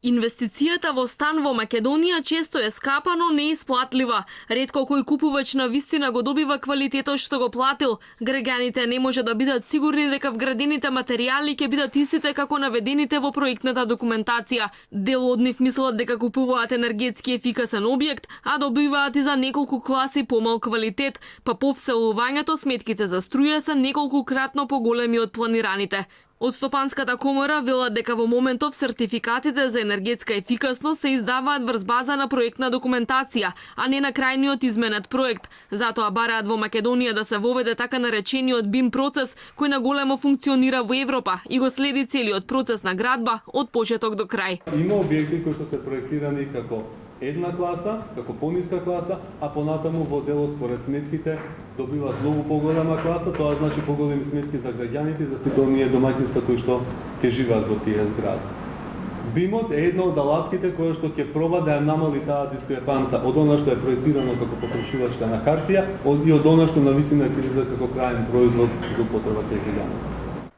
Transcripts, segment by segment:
Инвестицијата во стан во Македонија често е скапа, но неисплатлива. Ретко кој купувач на вистина го добива квалитетот што го платил. Граѓаните не може да бидат сигурни дека вградените материјали ќе бидат истите како наведените во проектната документација. Дел од нив мислат дека купуваат енергетски ефикасен објект, а добиваат и за неколку класи помал квалитет, па по вселувањето сметките за струја се неколкукратно поголеми од планираните. Од Стопанската комора велат дека во моментов сертификатите за енергетска ефикасност се издаваат врз база на проектна документација, а не на крајниот изменет проект. Затоа бараат во Македонија да се воведе така наречениот BIM процес, кој на големо функционира во Европа и го следи целиот процес на градба од почеток до крај. Има објекти кои што се проектирани како една класа, како пониска класа, а понатаму во делот според сметките добиваат многу поголема класа, тоа значи поголеми сметки за граѓаните, за сите оние домаќинства кои што ќе живеат во тие згради. BIM-от е една од алатките која што ќе проба да ја намали таа дискрепанца од она што е проектирано како потрошувачка на хартија и од она што навистина ќе излезе како крајен производ за употреба кај граѓаните.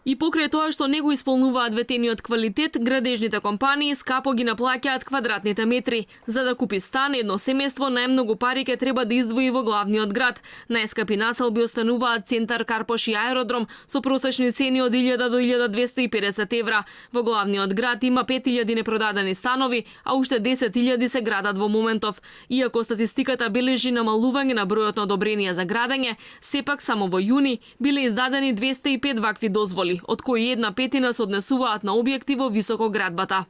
И покрај тоа што не го исполнуваат ветениот квалитет, градежните компании скапо ги наплаќаат квадратните метри. За да купи стан, едно семејство најмногу пари ќе треба да издвои во главниот град. Најскапи населби остануваат центар, Карпош и аеродром со просечни цени од 1000 до 1250 евра. Во главниот град има 5000 непродадени станови, а уште 10.000 се градат во моментов. Иако статистиката бележи намалување на бројот на одобренија за градење, сепак само во јуни биле издадени 205 вакви дозволи, од кои 1/5 се однесуваат на објекти во високоградбата.